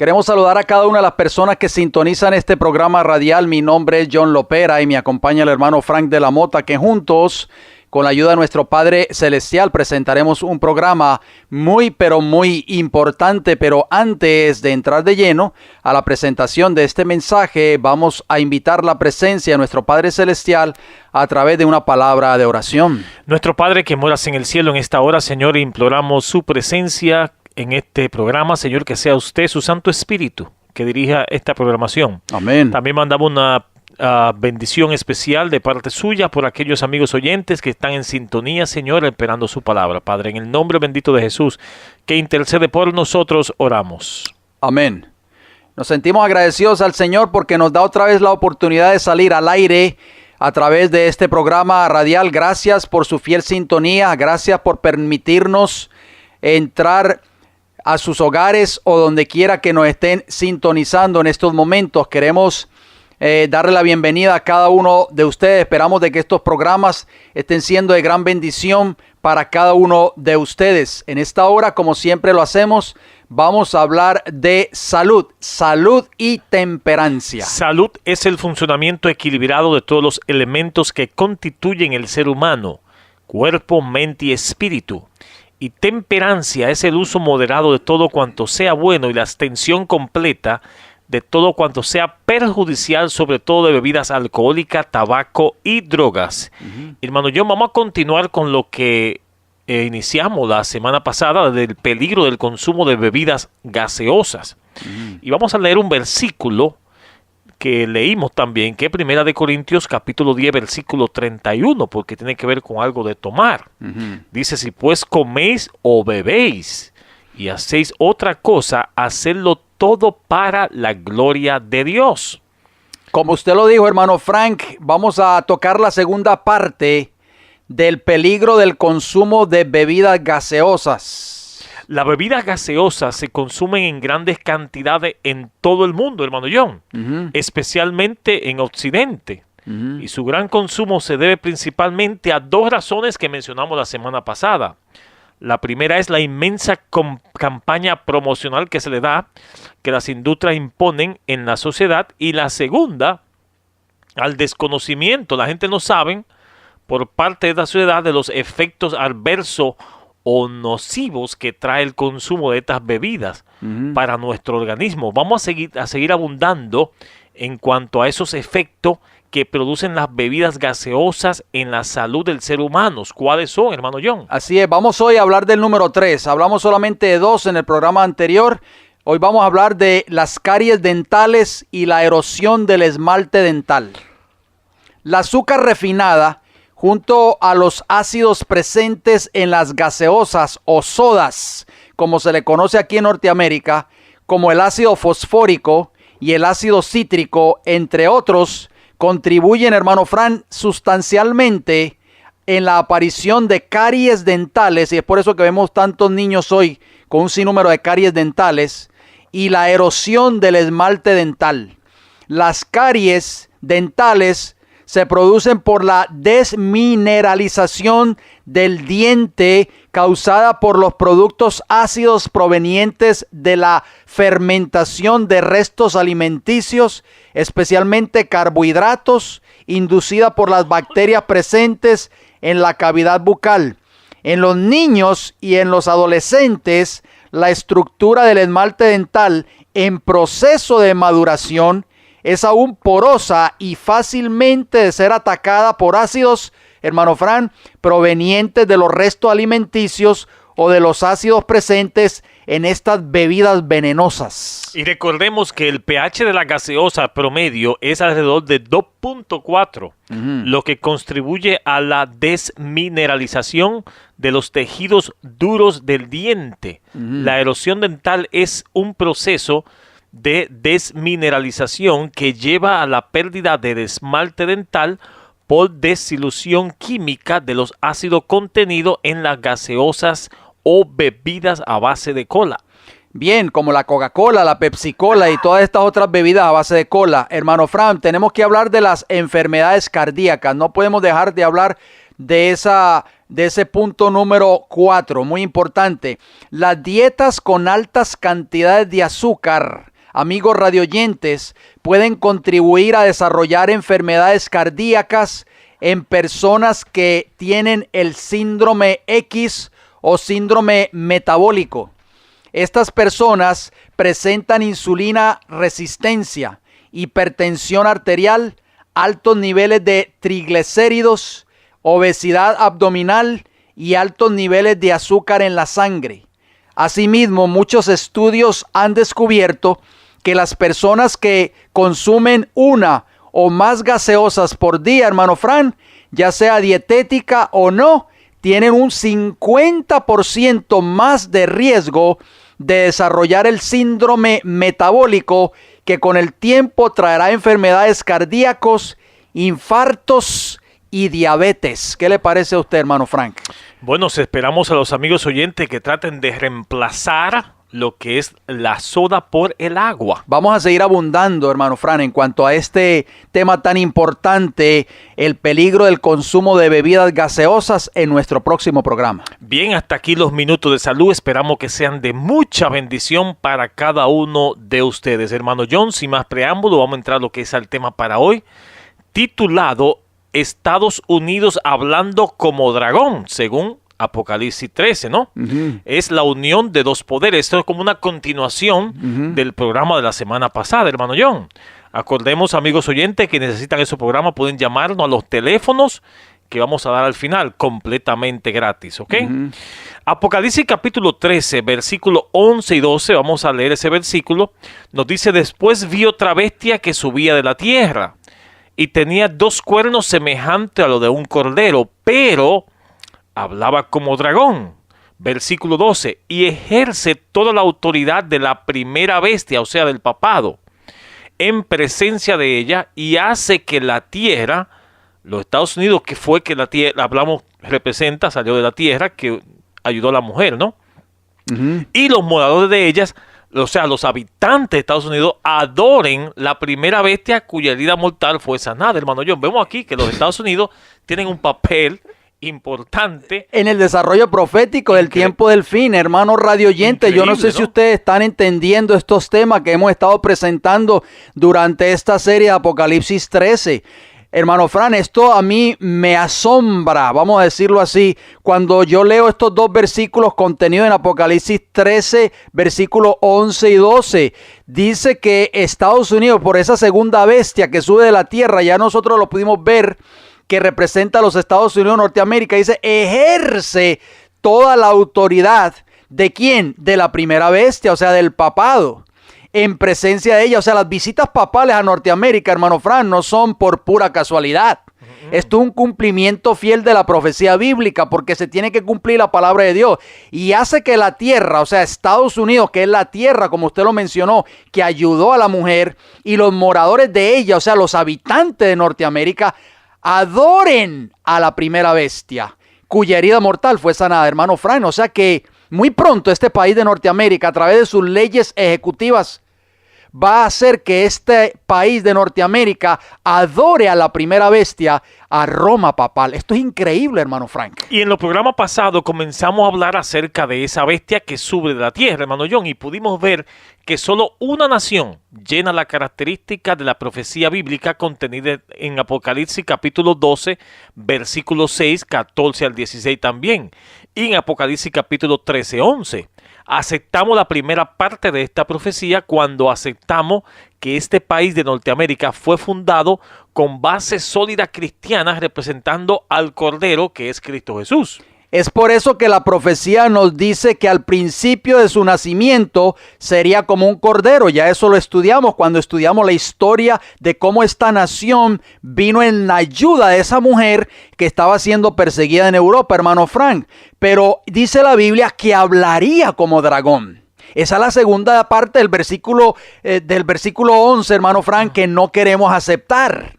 Queremos saludar a cada una de las personas que sintonizan este programa radial. Mi nombre es John Lopera y me acompaña el hermano Frank de la Mota, que juntos, con la ayuda de nuestro Padre Celestial, presentaremos un programa muy importante. Pero antes de entrar de lleno a la presentación de este mensaje, vamos a invitar la presencia de nuestro Padre Celestial a través de una palabra de oración. Nuestro Padre que moras en el cielo, en esta hora, Señor, imploramos su presencia en este programa, Señor, que sea usted, su Santo Espíritu, que dirija esta programación. Amén. También mandamos una bendición especial de parte suya por aquellos amigos oyentes que están en sintonía, Señor, esperando su palabra. Padre, en el nombre bendito de Jesús, que intercede por nosotros, oramos. Amén. Nos sentimos agradecidos al Señor porque nos da otra vez la oportunidad de salir al aire a través de este programa radial. Gracias por su fiel sintonía. Gracias por permitirnos entrar a sus hogares o donde quiera que nos estén sintonizando en estos momentos. Queremos darle la bienvenida a cada uno de ustedes. Esperamos de que estos programas estén siendo de gran bendición para cada uno de ustedes. En esta hora, como siempre lo hacemos, vamos a hablar de salud y temperancia. Salud es el funcionamiento equilibrado de todos los elementos que constituyen el ser humano, cuerpo, mente y espíritu. Y temperancia es el uso moderado de todo cuanto sea bueno y la abstención completa de todo cuanto sea perjudicial, sobre todo de bebidas alcohólicas, tabaco y drogas. Hermano John, vamos a continuar con lo que iniciamos la semana pasada del peligro del consumo de bebidas gaseosas. Y vamos a leer un versículo que leímos también, que es Primera de Corintios capítulo 10, versículo 31, porque tiene que ver con algo de tomar. Dice, si pues coméis o bebéis y hacéis otra cosa, hacedlo todo para la gloria de Dios. Como usted lo dijo, hermano Frank, vamos a tocar la segunda parte del peligro del consumo de bebidas gaseosas. Las bebidas gaseosas se consumen en grandes cantidades en todo el mundo, hermano John, especialmente en Occidente. Y su gran consumo se debe principalmente a dos razones que mencionamos la semana pasada. La primera es la inmensa campaña promocional que se le da, que las industrias imponen en la sociedad. Y la segunda, al desconocimiento. La gente no sabe, por parte de la sociedad, de los efectos adversos o nocivos que trae el consumo de estas bebidas para nuestro organismo. Vamos a seguir abundando en cuanto a esos efectos que producen las bebidas gaseosas en la salud del ser humano. ¿Cuáles son, hermano John? Así es, vamos hoy a hablar del número 3. Hablamos solamente de 2 en el programa anterior. Hoy vamos a hablar de las caries dentales y la erosión del esmalte dental. La azúcar refinada, junto a los ácidos presentes en las gaseosas o sodas, como se le conoce aquí en Norteamérica, como el ácido fosfórico y el ácido cítrico, entre otros, contribuyen, hermano Fran, sustancialmente en la aparición de caries dentales, y es por eso que vemos tantos niños hoy con un sinnúmero de caries dentales, y la erosión del esmalte dental. Las caries dentales se producen por la desmineralización del diente causada por los productos ácidos provenientes de la fermentación de restos alimenticios, especialmente carbohidratos, inducida por las bacterias presentes en la cavidad bucal. En los niños y en los adolescentes, la estructura del esmalte dental en proceso de maduración es aún porosa y fácilmente de ser atacada por ácidos, hermano Fran, provenientes de los restos alimenticios o de los ácidos presentes en estas bebidas venenosas. Y recordemos que el pH de la gaseosa promedio es alrededor de 2.4, lo que contribuye a la desmineralización de los tejidos duros del diente. La erosión dental es un proceso de desmineralización que lleva a la pérdida del esmalte dental por desilusión química de los ácidos contenidos en las gaseosas o bebidas a base de cola. Bien, como la Coca-Cola, la Pepsi-Cola y todas estas otras bebidas a base de cola. Hermano Fran, tenemos que hablar de las enfermedades cardíacas. No podemos dejar de hablar de ese punto número 4, muy importante. Las dietas con altas cantidades de azúcar amigos radioyentes, pueden contribuir a desarrollar enfermedades cardíacas en personas que tienen el síndrome X o síndrome metabólico. Estas personas presentan insulina resistencia, hipertensión arterial, altos niveles de triglicéridos, obesidad abdominal y altos niveles de azúcar en la sangre. Asimismo, muchos estudios han descubierto que las personas que consumen una o más gaseosas por día, hermano Fran, ya sea dietética o no, tienen un 50% más de riesgo de desarrollar el síndrome metabólico, que con el tiempo traerá enfermedades cardíacas, infartos y diabetes. ¿Qué le parece a usted, hermano Frank? Bueno, esperamos a los amigos oyentes que traten de reemplazar lo que es la soda por el agua. Vamos a seguir abundando, hermano Fran, en cuanto a este tema tan importante, el peligro del consumo de bebidas gaseosas, en nuestro próximo programa. Bien, hasta aquí los minutos de salud. Esperamos que sean de mucha bendición para cada uno de ustedes. Hermano John, sin más preámbulo, vamos a entrar a lo que es el tema para hoy, titulado Estados Unidos hablando como dragón, según Apocalipsis 13, ¿no? Es la unión de dos poderes. Esto es como una continuación del programa de la semana pasada, hermano John. Acordemos, amigos oyentes, que necesitan ese programa, pueden llamarnos a los teléfonos que vamos a dar al final, completamente gratis, ¿ok? Apocalipsis capítulo 13, versículo 11 y 12, vamos a leer ese versículo. Nos dice: después vi otra bestia que subía de la tierra y tenía dos cuernos semejantes a lo de un cordero, pero hablaba como dragón. Versículo 12, y ejerce toda la autoridad de la primera bestia, o sea, del papado, en presencia de ella, y hace que la tierra, los Estados Unidos, que fue que la tierra, hablamos, representa, salió de la tierra, que ayudó a la mujer, ¿no? Y los moradores de ellas, o sea, los habitantes de Estados Unidos, adoren la primera bestia cuya herida mortal fue sanada, hermano John. Vemos aquí que los Estados Unidos tienen un papel importante en el desarrollo profético del tiempo del fin, hermanos radioyentes. Yo no sé si ustedes están entendiendo estos temas que hemos estado presentando durante esta serie de Apocalipsis 13. Hermano Fran, esto a mí me asombra, vamos a decirlo así, cuando yo leo estos dos versículos contenidos en Apocalipsis 13, versículos 11 y 12. Dice que Estados Unidos, por esa segunda bestia que sube de la tierra, ya nosotros lo pudimos ver, que representa a los Estados Unidos de Norteamérica, dice, ejerce toda la autoridad. ¿De quién? De la primera bestia, o sea, del papado, en presencia de ella. O sea, las visitas papales a Norteamérica, hermano Fran, no son por pura casualidad. Esto es un cumplimiento fiel de la profecía bíblica, porque se tiene que cumplir la palabra de Dios. Y hace que la tierra, o sea, Estados Unidos, que es la tierra, como usted lo mencionó, que ayudó a la mujer, y los moradores de ella, o sea, los habitantes de Norteamérica, adoren a la primera bestia, cuya herida mortal fue sanada, hermano Fran. O sea que muy pronto este país de Norteamérica, a través de sus leyes ejecutivas, va a hacer que este país de Norteamérica adore a la primera bestia, a Roma papal. Esto es increíble, hermano Frank. Y en los programas pasados comenzamos a hablar acerca de esa bestia que sube de la tierra, hermano John, y pudimos ver que solo una nación llena la característica de la profecía bíblica contenida en Apocalipsis capítulo 12, versículos 6, 14 al 16 también, y en Apocalipsis capítulo 13, 11. Aceptamos la primera parte de esta profecía cuando aceptamos que este país de Norteamérica fue fundado con bases sólidas cristianas representando al Cordero, que es Cristo Jesús. Es por eso que la profecía nos dice que al principio de su nacimiento sería como un cordero. Ya eso lo estudiamos cuando estudiamos la historia de cómo esta nación vino en la ayuda de esa mujer que estaba siendo perseguida en Europa, hermano Frank. Pero dice la Biblia que hablaría como dragón. Esa es la segunda parte del versículo 11, hermano Frank, que no queremos aceptar.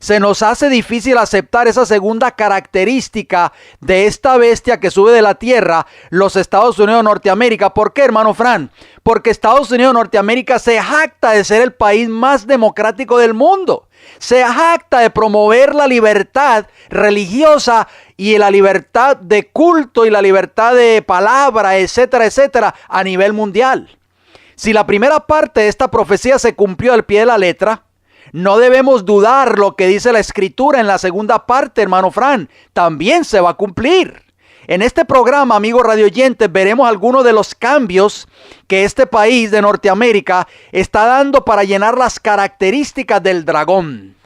Se nos hace difícil aceptar esa segunda característica de esta bestia que sube de la tierra, los Estados Unidos de Norteamérica. ¿Por qué, hermano Fran? Porque Estados Unidos de Norteamérica se jacta de ser el país más democrático del mundo. Se jacta de promover la libertad religiosa y la libertad de culto y la libertad de palabra, etcétera, etcétera, a nivel mundial. Si la primera parte de esta profecía se cumplió al pie de la letra, no debemos dudar lo que dice la Escritura en la segunda parte, hermano Fran. También se va a cumplir. En este programa, amigos radioyentes, veremos algunos de los cambios que este país de Norteamérica está dando para llenar las características del dragón.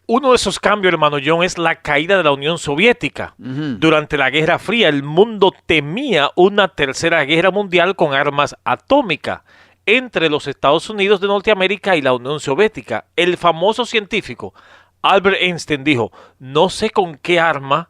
Uno de esos cambios, hermano John, es la caída de la Unión Soviética. Durante la Guerra Fría, el mundo temía una tercera guerra mundial con armas atómicas entre los Estados Unidos de Norteamérica y la Unión Soviética. El famoso científico Albert Einstein dijo: no sé con qué armas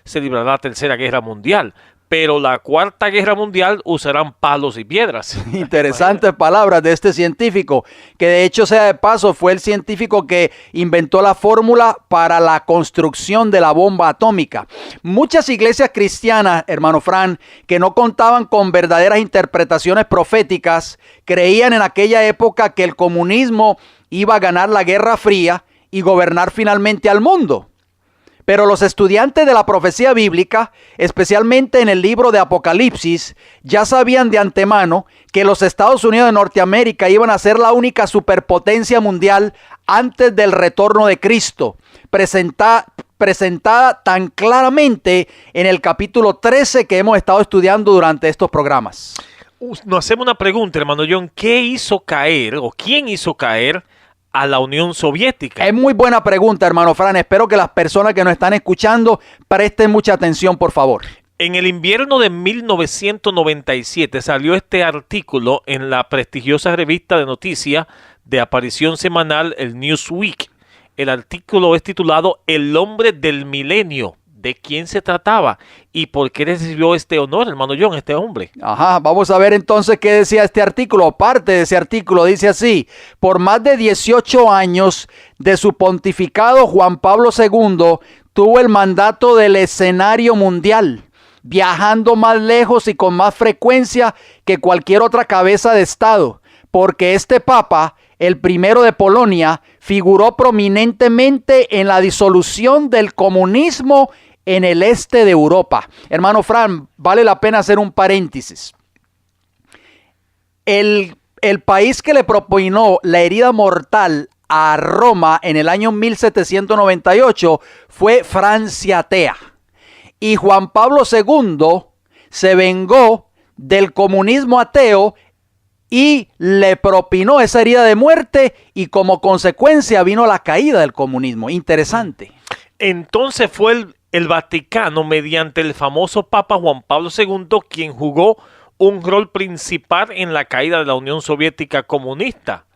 se librará la tercera guerra mundial, pero la cuarta guerra mundial usarán palos y piedras. Interesantes palabras de este científico, que de hecho, sea de paso, fue el científico que inventó la fórmula para la construcción de la bomba atómica. Muchas iglesias cristianas, hermano Fran, que no contaban con verdaderas interpretaciones proféticas, creían en aquella época que el comunismo iba a ganar la Guerra Fría y gobernar finalmente al mundo. Pero los estudiantes de la profecía bíblica, especialmente en el libro de Apocalipsis, ya sabían de antemano que los Estados Unidos de Norteamérica iban a ser la única superpotencia mundial antes del retorno de Cristo, presentada tan claramente en el capítulo 13 que hemos estado estudiando durante estos programas. Nos hacemos una pregunta, hermano John: ¿qué hizo caer o quién hizo caer a la Unión Soviética? Es muy buena pregunta, hermano Fran. Espero que las personas que nos están escuchando presten mucha atención, por favor. En el invierno de 1997 salió este artículo en la prestigiosa revista de noticias de aparición semanal, el Newsweek. El artículo es titulado El hombre del milenio. ¿De quién se trataba y por qué recibió este honor, hermano John, este hombre? Vamos a ver entonces qué decía este artículo. Parte de ese artículo dice así: por más de 18 años de su pontificado, Juan Pablo II tuvo el mandato del escenario mundial, viajando más lejos y con más frecuencia que cualquier otra cabeza de estado, porque este papa, el primero de Polonia, figuró prominentemente en la disolución del comunismo en el este de Europa. Hermano Fran, vale la pena hacer un paréntesis. El país que le propinó la herida mortal a Roma en el año 1798 fue Francia atea. Y Juan Pablo II se vengó del comunismo ateo y le propinó esa herida de muerte, y como consecuencia vino la caída del comunismo. Interesante. Entonces fue el Vaticano, mediante el famoso Papa Juan Pablo II, quien jugó un rol principal en la caída de la Unión Soviética comunista.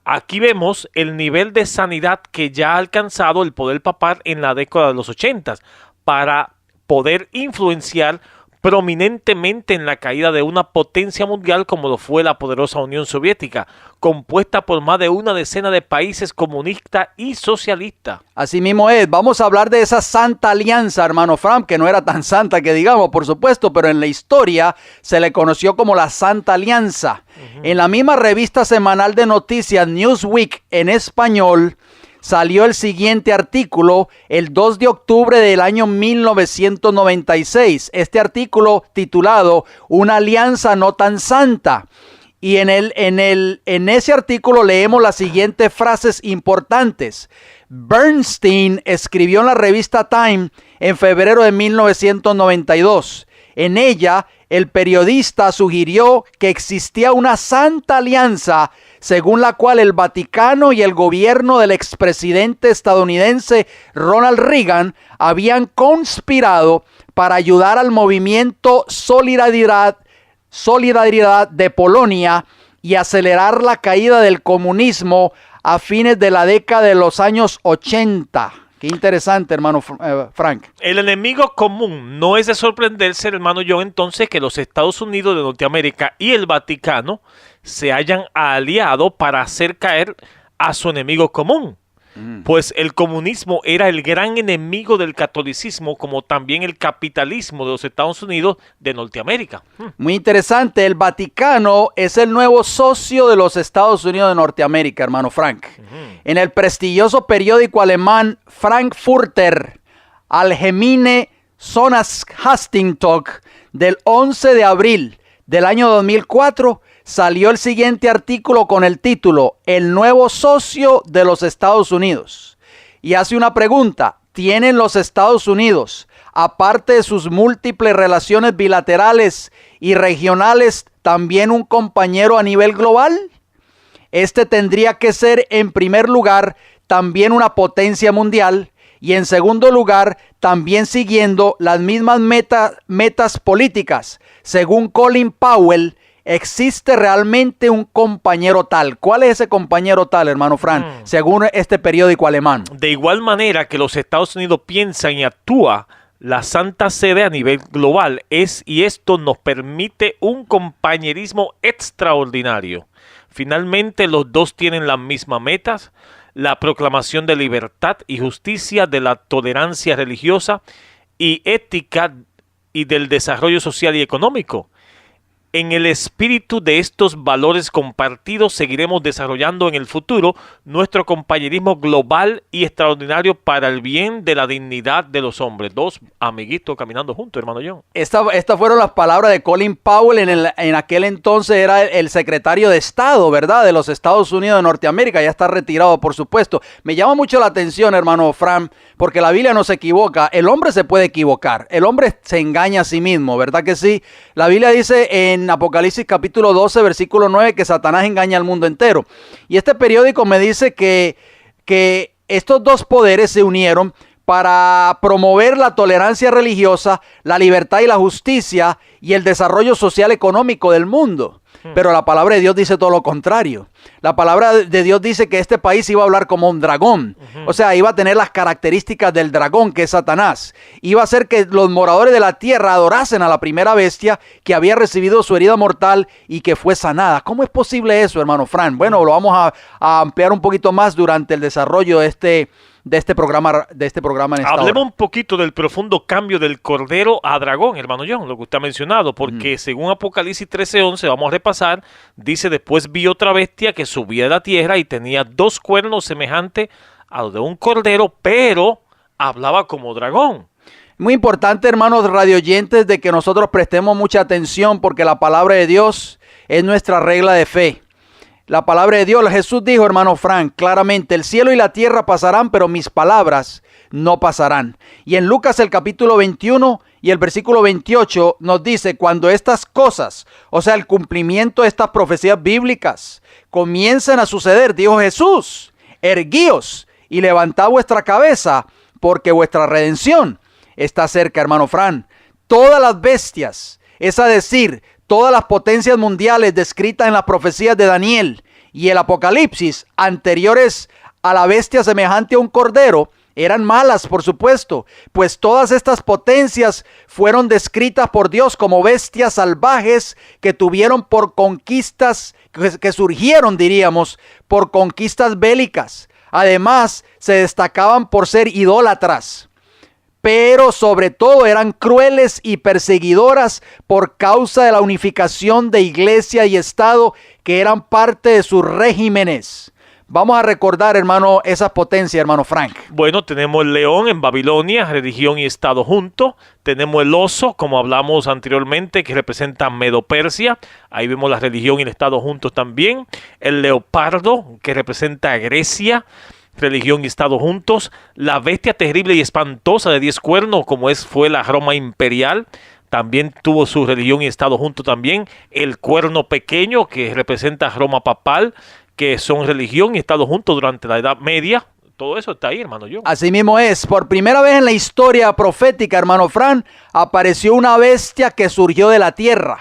Aquí vemos el nivel de sanidad que ya ha alcanzado el poder papal en la década de los 80 para poder influenciar prominentemente en la caída de una potencia mundial como lo fue la poderosa Unión Soviética, compuesta por más de una decena de países comunistas y socialistas. Así mismo es. Vamos a hablar de esa santa alianza, hermano Fran, que no era tan santa que digamos, por supuesto, pero en la historia se le conoció como la Santa Alianza. En la misma revista semanal de noticias Newsweek en español, salió el siguiente artículo el 2 de octubre del año 1996. Este artículo titulado Una alianza no tan santa. Y en ese artículo leemos las siguientes frases importantes. Bernstein escribió en la revista Time en febrero de 1992. En ella, el periodista sugirió que existía una santa alianza según la cual el Vaticano y el gobierno del expresidente estadounidense Ronald Reagan habían conspirado para ayudar al movimiento Solidaridad de Polonia y acelerar la caída del comunismo a fines de la década de los años 80. Qué interesante, hermano Frank. El enemigo común. No es de sorprenderse, hermano John, entonces, que los Estados Unidos de Norteamérica y el Vaticano se hayan aliado para hacer caer a su enemigo común. Pues el comunismo era el gran enemigo del catolicismo, como también el capitalismo de los Estados Unidos de Norteamérica. Muy interesante. El Vaticano es el nuevo socio de los Estados Unidos de Norteamérica, hermano Frank. En el prestigioso periódico alemán Frankfurter Allgemeine Sonntagszeitung del 11 de abril del año 2004, salió el siguiente artículo con el título El nuevo socio de los Estados Unidos. Y hace una pregunta: ¿tienen los Estados Unidos, aparte de sus múltiples relaciones bilaterales y regionales, también un compañero a nivel global? Este tendría que ser, en primer lugar, también una potencia mundial, y en segundo lugar, también siguiendo las mismas metas políticas. Según Colin Powell, ¿existe realmente un compañero tal? ¿Cuál es ese compañero tal, hermano Fran, según este periódico alemán? De igual manera que los Estados Unidos piensan y actúa la Santa Sede a nivel global, y esto nos permite un compañerismo extraordinario. Finalmente, los dos tienen las mismas metas: la proclamación de libertad y justicia, de la tolerancia religiosa y ética y del desarrollo social y económico. En el espíritu de estos valores compartidos seguiremos desarrollando en el futuro nuestro compañerismo global y extraordinario para el bien de la dignidad de los hombres. Dos amiguitos caminando juntos, hermano John. Estas fueron las palabras de Colin Powell, en aquel entonces era el secretario de Estado, ¿verdad?, de los Estados Unidos de Norteamérica. Ya está retirado, por supuesto. Me llama mucho la atención, hermano Fran, porque la Biblia no se equivoca. El hombre se puede equivocar. El hombre se engaña a sí mismo, ¿verdad que sí? La Biblia dice en Apocalipsis capítulo 12, versículo 9, que Satanás engaña al mundo entero. Y este periódico me dice que estos dos poderes se unieron para promover la tolerancia religiosa, la libertad y la justicia y el desarrollo social económico del mundo. Pero la palabra de Dios dice todo lo contrario. La palabra de Dios dice que este país iba a hablar como un dragón. O sea, iba a tener las características del dragón, que es Satanás. Iba a hacer que los moradores de la tierra adorasen a la primera bestia que había recibido su herida mortal y que fue sanada. ¿Cómo es posible eso, hermano Fran? Bueno, lo vamos a ampliar un poquito más durante el desarrollo de este programa en esta Hablemos hora. un poquito del profundo cambio del cordero a dragón, hermano John, lo que usted ha mencionado, porque según Apocalipsis 13:11, vamos a repasar, dice: después vi otra bestia que subía de la tierra y tenía dos cuernos semejantes a los de un cordero, pero hablaba como dragón. Muy importante, hermanos radioyentes, de que nosotros prestemos mucha atención, porque la palabra de Dios es nuestra regla de fe. La palabra de Dios, Jesús dijo, hermano Frank, claramente: el cielo y la tierra pasarán, pero mis palabras no pasarán. Y en Lucas el capítulo 21 y el versículo 28 nos dice: cuando estas cosas, o sea, el cumplimiento de estas profecías bíblicas, comiencen a suceder, dijo Jesús, erguíos y levantad vuestra cabeza, porque vuestra redención está cerca, hermano Fran. Todas las bestias, es decir, todas las potencias mundiales descritas en las profecías de Daniel y el Apocalipsis anteriores a la bestia semejante a un cordero, eran malas, por supuesto, pues todas estas potencias fueron descritas por Dios como bestias salvajes que tuvieron por conquistas, que surgieron, diríamos, por conquistas bélicas. Además, se destacaban por ser idólatras, pero sobre todo eran crueles y perseguidoras por causa de la unificación de iglesia y Estado, que eran parte de sus regímenes. Vamos a recordar, hermano, esas potencias, hermano Frank. Bueno, tenemos el león en Babilonia, religión y Estado juntos. Tenemos el oso, como hablamos anteriormente, que representa Medo-Persia. Ahí vemos la religión y el Estado juntos también. El leopardo, que representa Grecia, religión y Estado juntos. La bestia terrible y espantosa de 10 cuernos, como fue la Roma imperial, también tuvo su religión y Estado juntos también. El cuerno pequeño, que representa Roma papal, que son religión y Estado juntos durante la Edad Media. Todo eso está ahí, hermano John. Así mismo es. Por primera vez en la historia profética, hermano Fran, apareció una bestia que surgió de la tierra.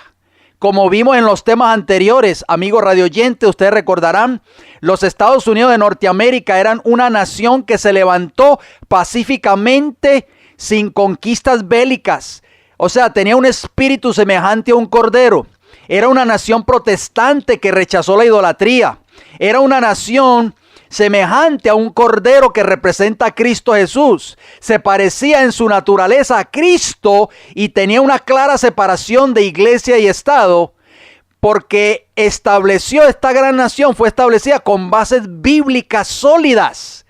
Como vimos en los temas anteriores, amigos radioyentes, ustedes recordarán, los Estados Unidos de Norteamérica eran una nación que se levantó pacíficamente, sin conquistas bélicas. O sea, tenía un espíritu semejante a un cordero. Era una nación protestante que rechazó la idolatría. Era una nación semejante a un cordero que representa a Cristo Jesús. Se parecía en su naturaleza a Cristo y tenía una clara separación de iglesia y Estado, porque estableció esta gran nación, fue establecida con bases bíblicas sólidas.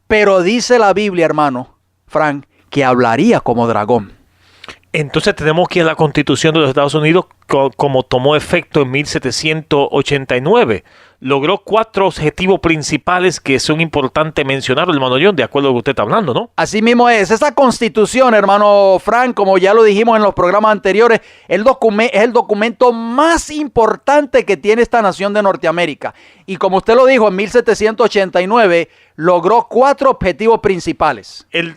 Pero dice la Biblia, hermano Frank, que hablaría como dragón. Entonces tenemos que ir a la Constitución de los Estados Unidos como tomó efecto en 1789. Logró 4 objetivos principales que son importantes mencionar, hermano John, de acuerdo a lo que usted está hablando, ¿no? Así mismo es. Esa Constitución, hermano Frank, como ya lo dijimos en los programas anteriores, es el documento más importante que tiene esta nación de Norteamérica. Y como usted lo dijo, en 1789 logró 4 objetivos principales. El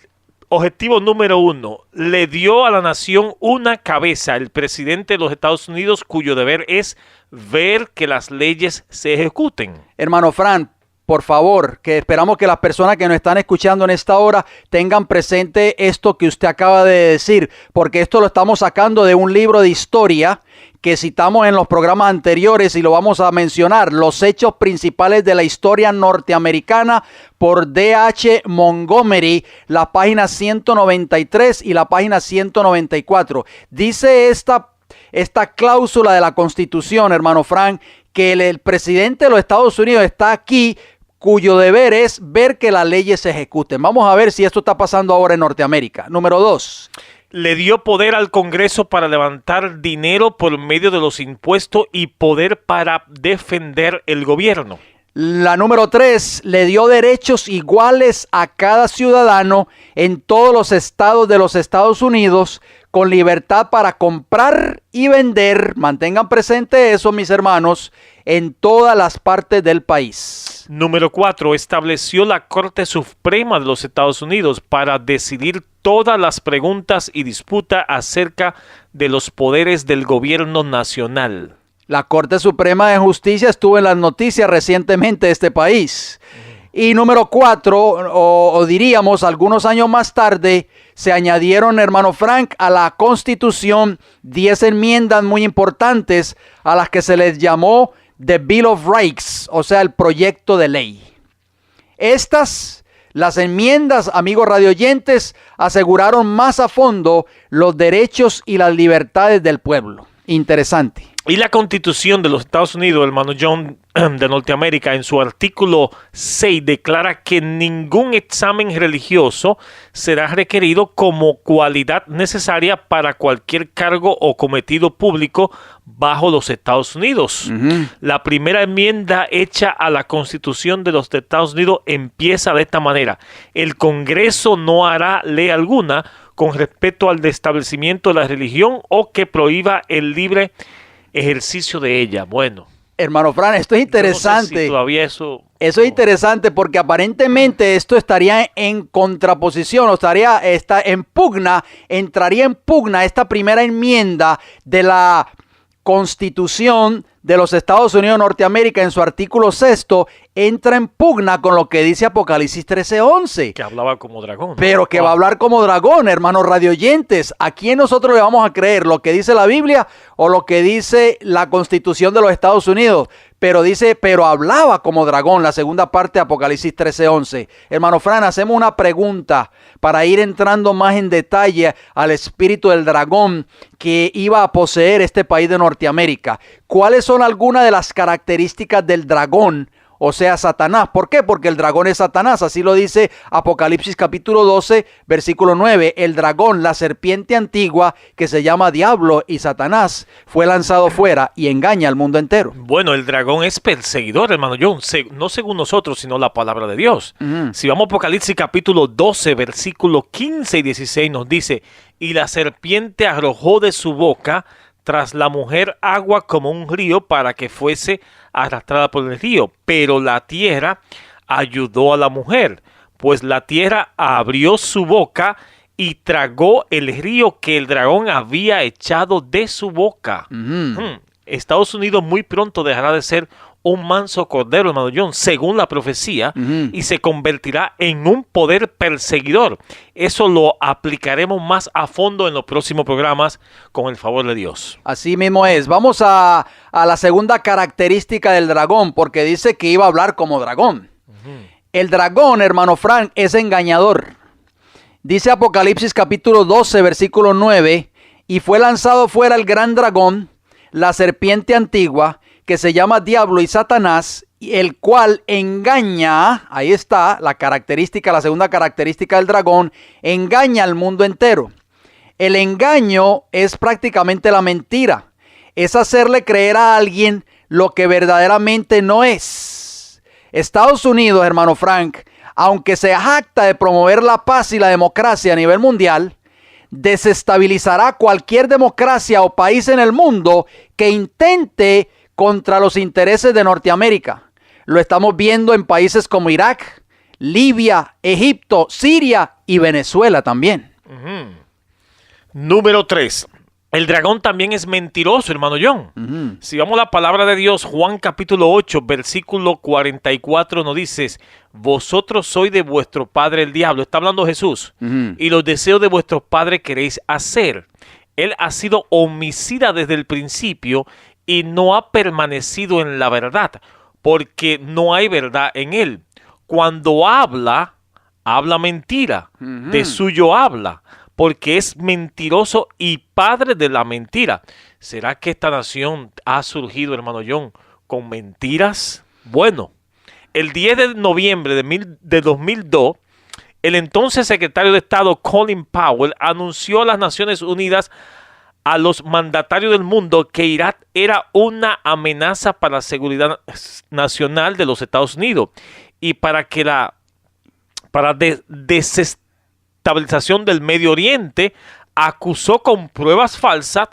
objetivo número 1, le dio a la nación una cabeza, el presidente de los Estados Unidos, cuyo deber es ver que las leyes se ejecuten. Hermano Frank, por favor, que esperamos que las personas que nos están escuchando en esta hora tengan presente esto que usted acaba de decir, porque esto lo estamos sacando de un libro de historia que citamos en los programas anteriores y lo vamos a mencionar, Los hechos principales de la historia norteamericana por D.H. Montgomery, la página 193 y la página 194. Dice esta cláusula de la Constitución, hermano Frank, que el presidente de los Estados Unidos está aquí, cuyo deber es ver que las leyes se ejecuten. Vamos a ver si esto está pasando ahora en Norteamérica. Número 2. Le dio poder al Congreso para levantar dinero por medio de los impuestos y poder para defender el gobierno. La número 3, le dio derechos iguales a cada ciudadano en todos los estados de los Estados Unidos, con libertad para comprar y vender, mantengan presente eso, mis hermanos, en todas las partes del país. Número 4, estableció la Corte Suprema de los Estados Unidos para decidir todas las preguntas y disputas acerca de los poderes del gobierno nacional. La Corte Suprema de Justicia estuvo en las noticias recientemente de este país. Y número 4, o diríamos algunos años más tarde, se añadieron, hermano Frank, a la Constitución 10 enmiendas muy importantes a las que se les llamó The Bill of Rights, o sea, el proyecto de ley. Las enmiendas, amigos radioyentes, aseguraron más a fondo los derechos y las libertades del pueblo. Interesante. Y la Constitución de los Estados Unidos, hermano John, de Norteamérica, en su artículo 6 declara que ningún examen religioso será requerido como cualidad necesaria para cualquier cargo o cometido público bajo los Estados Unidos. La primera enmienda hecha a la Constitución de los Estados Unidos empieza de esta manera: el Congreso no hará ley alguna con respecto al establecimiento de la religión o que prohíba el libre ejercicio de ella. Bueno, hermano Fran, esto es interesante. No sé si todavía eso es interesante porque aparentemente esto estaría en contraposición, o entraría en pugna esta primera enmienda de la Constitución de los Estados Unidos de Norteamérica en su artículo 6, entra en pugna con lo que dice Apocalipsis 13:11. Que hablaba como dragón, ¿no? Pero que va a hablar como dragón, hermanos radioyentes. ¿A quién nosotros le vamos a creer? ¿Lo que dice la Biblia o lo que dice la Constitución de los Estados Unidos? Pero hablaba como dragón, la segunda parte de Apocalipsis 13:11. Hermano Fran, hacemos una pregunta para ir entrando más en detalle al espíritu del dragón que iba a poseer este país de Norteamérica. ¿Cuáles son algunas de las características del dragón? O sea, Satanás. ¿Por qué? Porque el dragón es Satanás. Así lo dice Apocalipsis capítulo 12, versículo 9. El dragón, la serpiente antigua, que se llama Diablo y Satanás, fue lanzado fuera y engaña al mundo entero. Bueno, el dragón es perseguidor, hermano John. No según nosotros, sino la palabra de Dios. Si vamos a Apocalipsis capítulo 12, versículo 15 y 16, nos dice: y la serpiente arrojó de su boca tras la mujer agua como un río para que fuese arrastrada por el río. Pero la tierra ayudó a la mujer, pues la tierra abrió su boca y tragó el río que el dragón había echado de su boca. Estados Unidos muy pronto dejará de ser un manso cordero, hermano John, según la profecía, y se convertirá en un poder perseguidor. Eso lo aplicaremos más a fondo en los próximos programas, con el favor de Dios. Así mismo es. Vamos a la segunda característica del dragón, porque dice que iba a hablar como dragón. El dragón, hermano Frank, es engañador. Dice Apocalipsis capítulo 12, versículo 9, y fue lanzado fuera el gran dragón, la serpiente antigua, que se llama Diablo y Satanás, el cual engaña, ahí está la segunda característica del dragón, engaña al mundo entero. El engaño es prácticamente la mentira. Es hacerle creer a alguien lo que verdaderamente no es. Estados Unidos, hermano Frank, aunque se jacta de promover la paz y la democracia a nivel mundial, desestabilizará cualquier democracia o país en el mundo que intente contra los intereses de Norteamérica. Lo estamos viendo en países como Irak, Libia, Egipto, Siria y Venezuela también. Número 3. El dragón también es mentiroso, hermano John. Si vamos a la palabra de Dios, Juan capítulo 8, versículo 44, nos dice: vosotros sois de vuestro padre el diablo. Está hablando Jesús. Y los deseos de vuestro padre queréis hacer. Él ha sido homicida desde el principio y no ha permanecido en la verdad, porque no hay verdad en él. Cuando habla mentira. De suyo habla, porque es mentiroso y padre de la mentira. ¿Será que esta nación ha surgido, hermano John, con mentiras? Bueno, el 10 de noviembre de 2002, el entonces secretario de Estado Colin Powell anunció a las Naciones Unidas, a los mandatarios del mundo, que Irak era una amenaza para la seguridad nacional de los Estados Unidos y para desestabilización del Medio Oriente. Acusó con pruebas falsas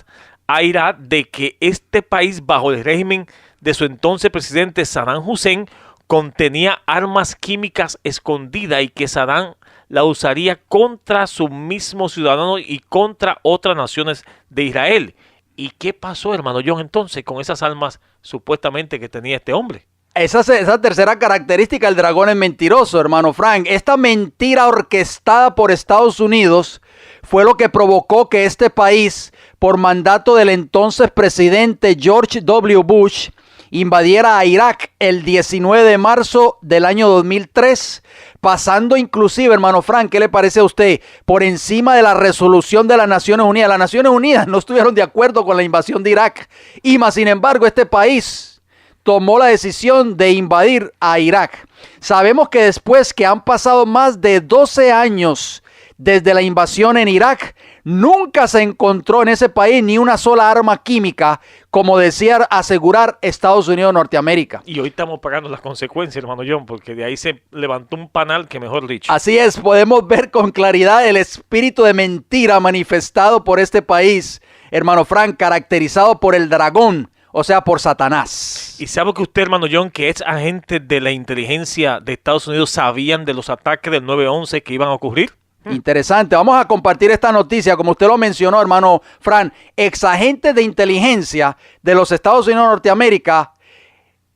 a Irak de que este país, bajo el régimen de su entonces presidente Saddam Hussein, contenía armas químicas escondidas y que Saddam la usaría contra sus mismos ciudadanos y contra otras naciones de Israel. ¿Y qué pasó, hermano John, entonces con esas armas supuestamente que tenía este hombre? Esa tercera característica, el dragón es mentiroso, hermano Frank. Esta mentira orquestada por Estados Unidos fue lo que provocó que este país, por mandato del entonces presidente George W. Bush, invadiera a Irak el 19 de marzo del año 2003, pasando inclusive, hermano Frank, ¿qué le parece a usted?, por encima de la resolución de las Naciones Unidas. Las Naciones Unidas no estuvieron de acuerdo con la invasión de Irak, y más sin embargo este país tomó la decisión de invadir a Irak. Sabemos que después que han pasado más de 12 años desde la invasión en Irak, nunca se encontró en ese país ni una sola arma química, como decía asegurar Estados Unidos de Norteamérica. Y hoy estamos pagando las consecuencias, hermano John, porque de ahí se levantó un panal que, mejor dicho. Así es, podemos ver con claridad el espíritu de mentira manifestado por este país, hermano Frank, caracterizado por el dragón, o sea, por Satanás. ¿Y sabe que usted, hermano John, que ex agentes de la inteligencia de Estados Unidos sabían de los ataques del 9/11 que iban a ocurrir? Interesante. Vamos a compartir esta noticia, como usted lo mencionó, hermano Fran. Ex agentes de inteligencia de los Estados Unidos de Norteamérica,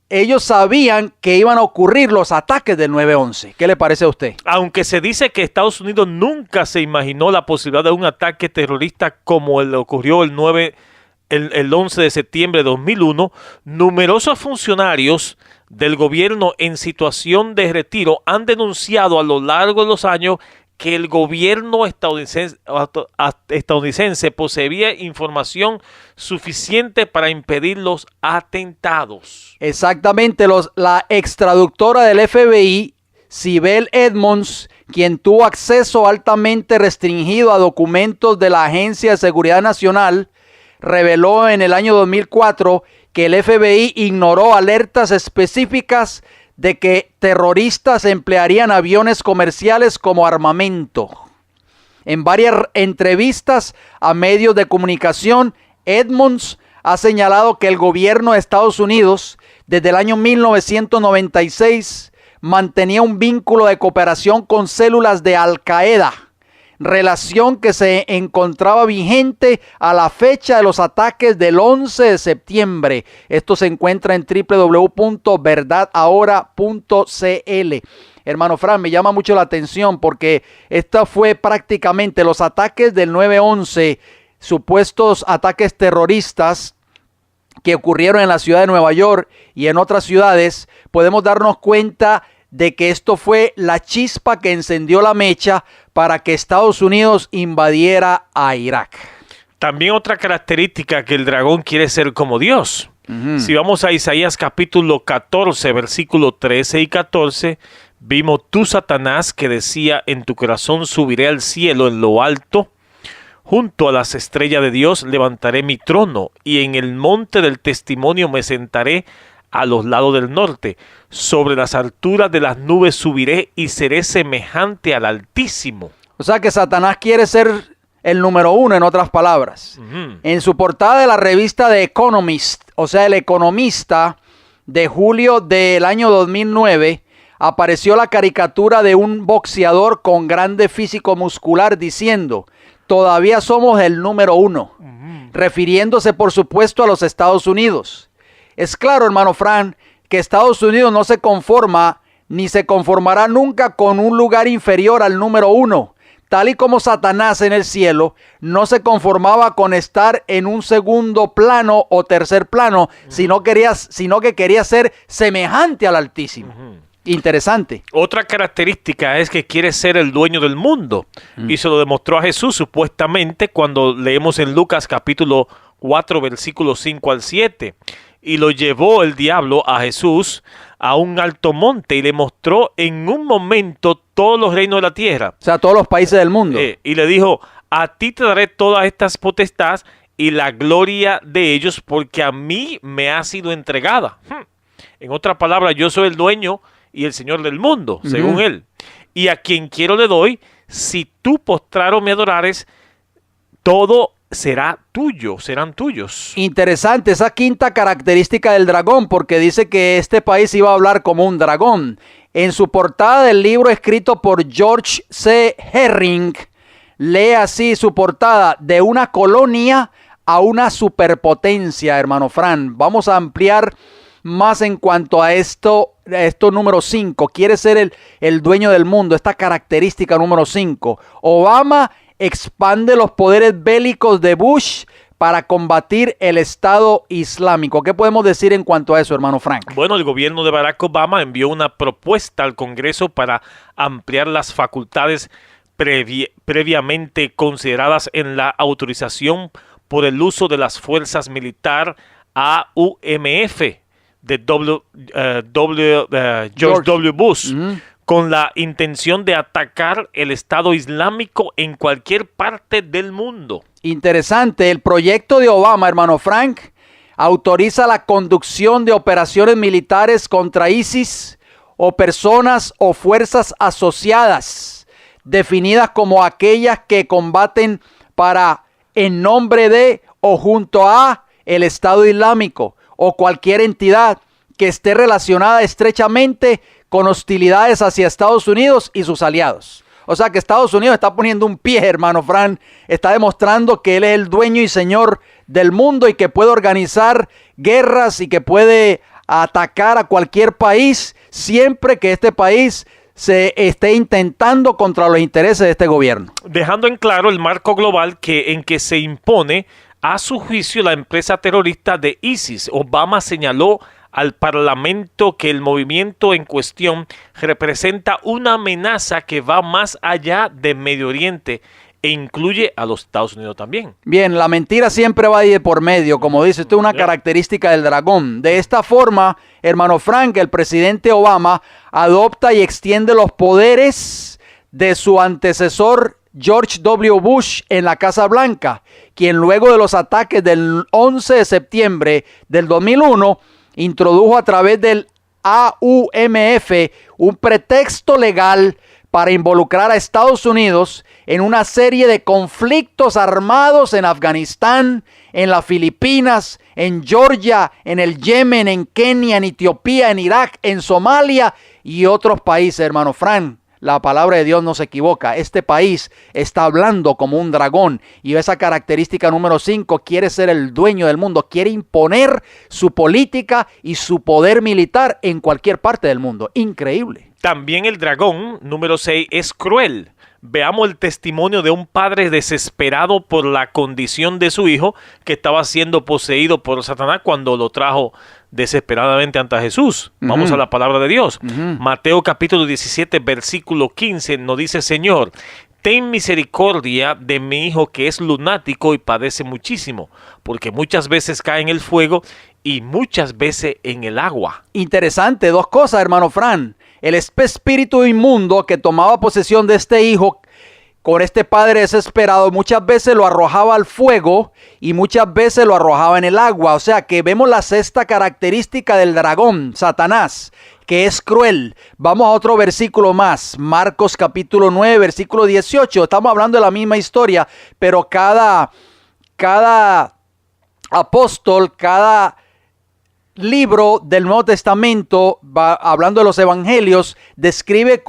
ellos sabían que iban a ocurrir los ataques del 9/11. ¿Qué le parece a usted? Aunque se dice que Estados Unidos nunca se imaginó la posibilidad de un ataque terrorista como el que ocurrió el 11 de septiembre de 2001, numerosos funcionarios del gobierno en situación de retiro han denunciado a lo largo de los años que el gobierno estadounidense poseía información suficiente para impedir los atentados. Exactamente, la extraductora del FBI, Sibel Edmonds, quien tuvo acceso altamente restringido a documentos de la Agencia de Seguridad Nacional, reveló en el año 2004 que el FBI ignoró alertas específicas de que terroristas emplearían aviones comerciales como armamento. En varias entrevistas a medios de comunicación, Edmonds ha señalado que el gobierno de Estados Unidos, desde el año 1996, mantenía un vínculo de cooperación con células de Al-Qaeda, relación que se encontraba vigente a la fecha de los ataques del 11 de septiembre. Esto se encuentra en www.verdadahora.cl. Hermano Fran, me llama mucho la atención porque esta fue prácticamente los ataques del 9/11, supuestos ataques terroristas que ocurrieron en la ciudad de Nueva York y en otras ciudades. Podemos darnos cuenta de que esto fue la chispa que encendió la mecha para que Estados Unidos invadiera a Irak. También otra característica, que el dragón quiere ser como Dios. Si vamos a Isaías capítulo 14, versículo 13 y 14, vimos: tú, Satanás, que decía en tu corazón, subiré al cielo en lo alto, Junto a las estrellas de Dios levantaré mi trono, y en el monte del testimonio me sentaré a los lados del norte. Sobre las alturas de las nubes subiré y seré semejante al Altísimo. O sea que Satanás quiere ser el número uno, en otras palabras. En su portada de la revista The Economist, o sea, El Economista, de julio del año 2009, apareció la caricatura de un boxeador con grande físico muscular diciendo: todavía somos el número uno, refiriéndose por supuesto a los Estados Unidos. Es claro, hermano Fran, que Estados Unidos no se conforma ni se conformará nunca con un lugar inferior al número uno, tal y como Satanás en el cielo no se conformaba con estar en un segundo plano o tercer plano, sino que quería ser semejante al Altísimo. Interesante. Otra característica es que quiere ser el dueño del mundo, y se lo demostró a Jesús supuestamente cuando leemos en Lucas capítulo 4 versículos 5 al 7. Y lo llevó el diablo a Jesús a un alto monte y le mostró en un momento todos los reinos de la tierra. O sea, todos los países del mundo. Y le dijo: a ti te daré todas estas potestades y la gloria de ellos, porque a mí me ha sido entregada. En otras palabras, yo soy el dueño y el Señor del mundo, según él. Y a quien quiero le doy, si tú postraro me adorares, todo será tuyo, serán tuyos. Interesante esa quinta característica del dragón, porque dice que este país iba a hablar como un dragón. En su portada del libro escrito por George C. Herring, lee así su portada: de una colonia a una superpotencia, hermano Fran. Vamos a ampliar más en cuanto a esto número 5. Quiere ser el dueño del mundo, esta característica número 5. Obama expande los poderes bélicos de Bush para combatir el Estado Islámico. ¿Qué podemos decir en cuanto a eso, hermano Frank? Bueno, el gobierno de Barack Obama envió una propuesta al Congreso para ampliar las facultades previamente consideradas en la autorización por el uso de las fuerzas militares AUMF de George W. Bush, con la intención de atacar el Estado Islámico en cualquier parte del mundo. Interesante. El proyecto de Obama, hermano Frank, autoriza la conducción de operaciones militares contra ISIS o personas o fuerzas asociadas, definidas como aquellas que combaten en nombre de o junto a el Estado Islámico o cualquier entidad que esté relacionada estrechamente con hostilidades hacia Estados Unidos y sus aliados. O sea que Estados Unidos está poniendo un pie, hermano Fran, está demostrando que él es el dueño y señor del mundo y que puede organizar guerras y que puede atacar a cualquier país siempre que este país se esté intentando contra los intereses de este gobierno. Dejando en claro el marco global en que se impone a su juicio la empresa terrorista de ISIS. Obama señaló al Parlamento que el movimiento en cuestión representa una amenaza que va más allá de Medio Oriente e incluye a los Estados Unidos también. Bien, la mentira siempre va a ir por medio, como dice usted, una característica del dragón. De esta forma, hermano Frank, el presidente Obama adopta y extiende los poderes de su antecesor George W. Bush en la Casa Blanca, quien luego de los ataques del 11 de septiembre del 2001 introdujo a través del AUMF un pretexto legal para involucrar a Estados Unidos en una serie de conflictos armados en Afganistán, en las Filipinas, en Georgia, en el Yemen, en Kenia, en Etiopía, en Irak, en Somalia y otros países, hermano Fran. La palabra de Dios no se equivoca. Este país está hablando como un dragón. Y esa característica número 5, quiere ser el dueño del mundo. Quiere imponer su política y su poder militar en cualquier parte del mundo. Increíble. También el dragón, número 6, es cruel. Veamos el testimonio de un padre desesperado por la condición de su hijo que estaba siendo poseído por Satanás cuando lo trajo desesperadamente ante Jesús. Vamos a la palabra de Dios. Mateo capítulo 17, versículo 15 nos dice: Señor, ten misericordia de mi hijo que es lunático y padece muchísimo, porque muchas veces cae en el fuego y muchas veces en el agua. Interesante, dos cosas, hermano Fran. El espíritu inmundo que tomaba posesión de este hijo con este padre desesperado, muchas veces lo arrojaba al fuego y muchas veces lo arrojaba en el agua. O sea que vemos la sexta característica del dragón, Satanás, que es cruel. Vamos a otro versículo más, Marcos capítulo 9, versículo 18. Estamos hablando de la misma historia, pero cada apóstol, cada libro del Nuevo Testamento, hablando de los evangelios, describe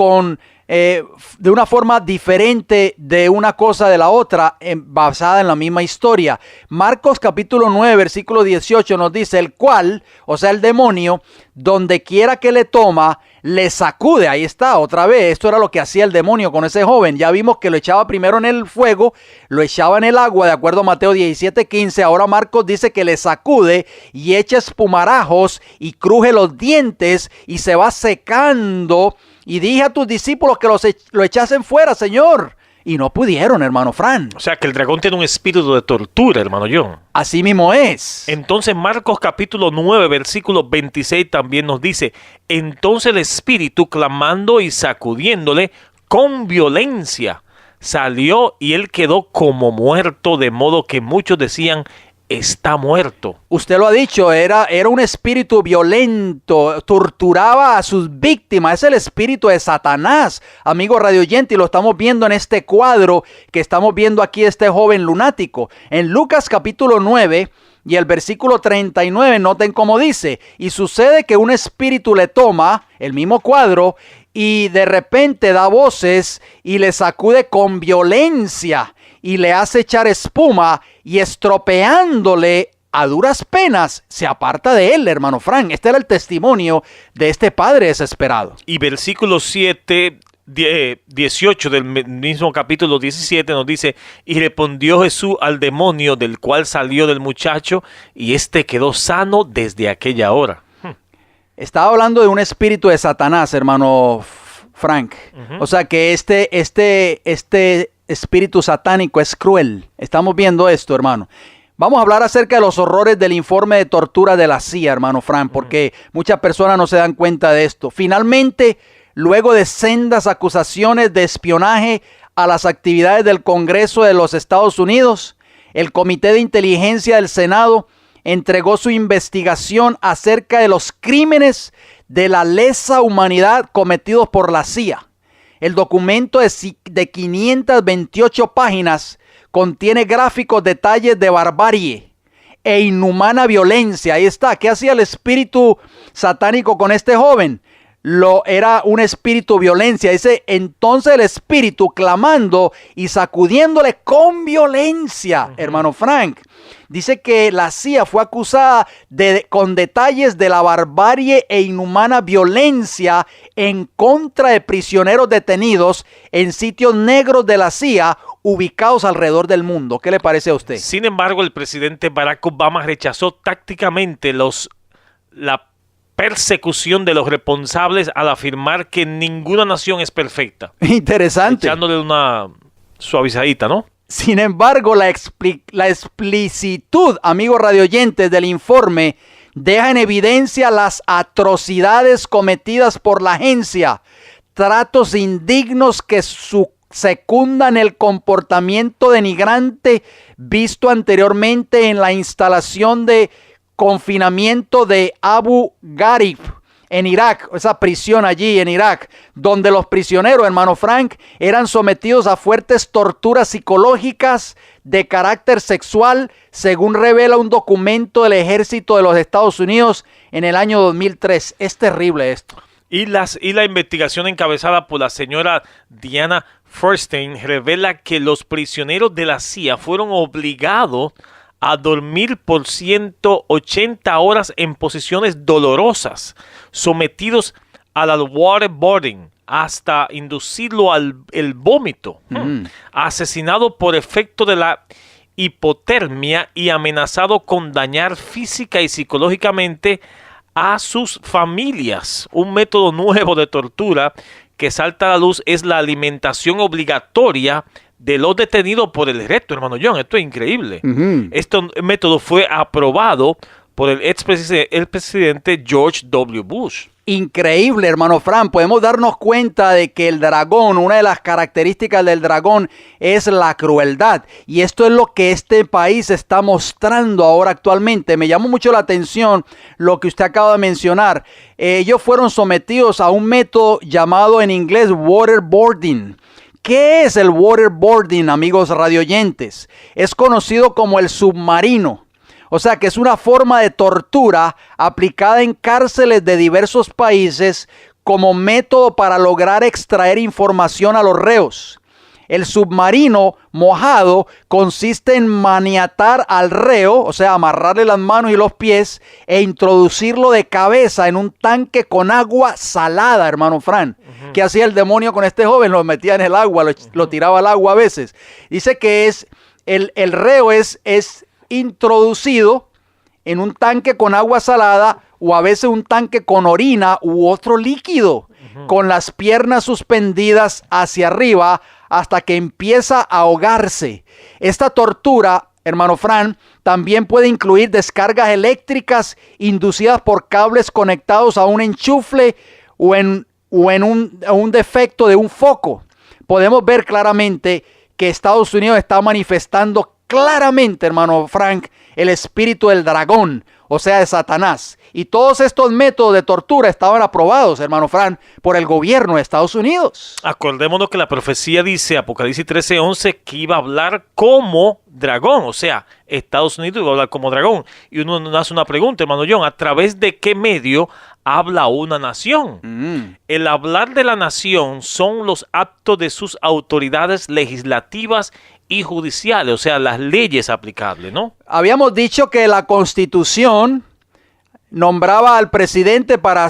de una forma diferente de una cosa de la otra, basada en la misma historia. Marcos capítulo 9, versículo 18 nos dice: el cual, o sea el demonio, donde quiera que le toma, le sacude. Ahí está, otra vez, esto era lo que hacía el demonio con ese joven. Ya vimos que lo echaba primero en el fuego, lo echaba en el agua, de acuerdo a Mateo 17:15. Ahora Marcos dice que le sacude y echa espumarajos y cruje los dientes y se va secando. Y dije a tus discípulos que lo echasen fuera, Señor. Y no pudieron, hermano Fran. O sea que el dragón tiene un espíritu de tortura, hermano John. Así mismo es. Entonces Marcos capítulo 9, versículo 26 también nos dice: entonces el espíritu, clamando y sacudiéndole con violencia, salió y él quedó como muerto, de modo que muchos decían: está muerto. Usted lo ha dicho, era un espíritu violento, torturaba a sus víctimas. Es el espíritu de Satanás, amigo radioyente, y lo estamos viendo en este cuadro que estamos viendo aquí, este joven lunático. En Lucas capítulo 9 y el versículo 39, noten cómo dice: y sucede que un espíritu le toma, el mismo cuadro, y de repente da voces y le sacude con violencia y le hace echar espuma, y estropeándole a duras penas se aparta de él, hermano Frank. Este era el testimonio de este padre desesperado. Y versículo 7, 18 del mismo capítulo 17 nos dice: y respondió Jesús al demonio, del cual salió del muchacho, y éste quedó sano desde aquella hora. Estaba hablando de un espíritu de Satanás, hermano Frank. O sea que este espíritu satánico es cruel. Estamos viendo esto, hermano. Vamos a hablar acerca de los horrores del informe de tortura de la CIA, hermano Frank, porque muchas personas no se dan cuenta de esto. Finalmente, luego de sendas acusaciones de espionaje a las actividades del Congreso de los Estados Unidos, el Comité de Inteligencia del Senado entregó su investigación acerca de los crímenes de la lesa humanidad cometidos por la CIA. El documento de 528 páginas contiene gráficos detalles de barbarie e inhumana violencia. Ahí está. ¿Qué hacía el espíritu satánico con este joven? Era un espíritu violencia. Dice: entonces el espíritu, clamando y sacudiéndole con violencia, hermano Frank. Dice que la CIA fue acusada con detalles de la barbarie e inhumana violencia en contra de prisioneros detenidos en sitios negros de la CIA ubicados alrededor del mundo. ¿Qué le parece a usted? Sin embargo, el presidente Barack Obama rechazó tácticamente la persecución de los responsables al afirmar que ninguna nación es perfecta. Interesante. Echándole una suavizadita, ¿no? Sin embargo, la explicitud, amigos radioyentes, del informe deja en evidencia las atrocidades cometidas por la agencia, tratos indignos que secundan el comportamiento denigrante visto anteriormente en la instalación de confinamiento de Abu Ghraib en Irak, esa prisión allí en Irak, donde los prisioneros, hermano Frank, eran sometidos a fuertes torturas psicológicas de carácter sexual, según revela un documento del ejército de los Estados Unidos en el año 2003. Es terrible esto. Y la investigación encabezada por la señora Diana Feuerstein revela que los prisioneros de la CIA fueron obligados a dormir por 180 horas en posiciones dolorosas, sometidos al waterboarding hasta inducirlo al vómito, asesinado por efecto de la hipotermia y amenazado con dañar física y psicológicamente a sus familias. Un método nuevo de tortura que salta a la luz es la alimentación obligatoria de los detenidos por el resto, hermano John. Esto es increíble. Este método fue aprobado por el presidente George W. Bush. increíble, hermano Fran. Podemos darnos cuenta de que el dragón, una de las características del dragón es la crueldad. Y esto es lo que este país está mostrando ahora actualmente. Me llamó mucho la atención lo que usted acaba de mencionar. Ellos fueron sometidos a un método llamado en inglés waterboarding. ¿Qué es el waterboarding, amigos radioyentes? Es conocido como el submarino. O sea que es una forma de tortura aplicada en cárceles de diversos países como método para lograr extraer información a los reos. El submarino mojado consiste en maniatar al reo, o sea, amarrarle las manos y los pies e introducirlo de cabeza en un tanque con agua salada, hermano Fran. ¿Qué hacía el demonio con este joven? Lo metía en el agua, lo tiraba al agua a veces. Dice que el reo es introducido en un tanque con agua salada o a veces un tanque con orina u otro líquido, con las piernas suspendidas hacia arriba hasta que empieza a ahogarse. Esta tortura, hermano Fran, también puede incluir descargas eléctricas inducidas por cables conectados a un enchufle o en un defecto de un foco. Podemos ver claramente que Estados Unidos está manifestando claramente, hermano Frank, el espíritu del dragón, o sea, de Satanás. Y todos estos métodos de tortura estaban aprobados, hermano Frank, por el gobierno de Estados Unidos. Acordémonos que la profecía dice, Apocalipsis 13:11, que iba a hablar como dragón, o sea, Estados Unidos iba a hablar como dragón. Y uno nos hace una pregunta, hermano John, ¿a través de qué medio habla una nación? El hablar de la nación son los actos de sus autoridades legislativas y judiciales, o sea, las leyes aplicables, ¿no? Habíamos dicho que la Constitución nombraba al presidente ¿para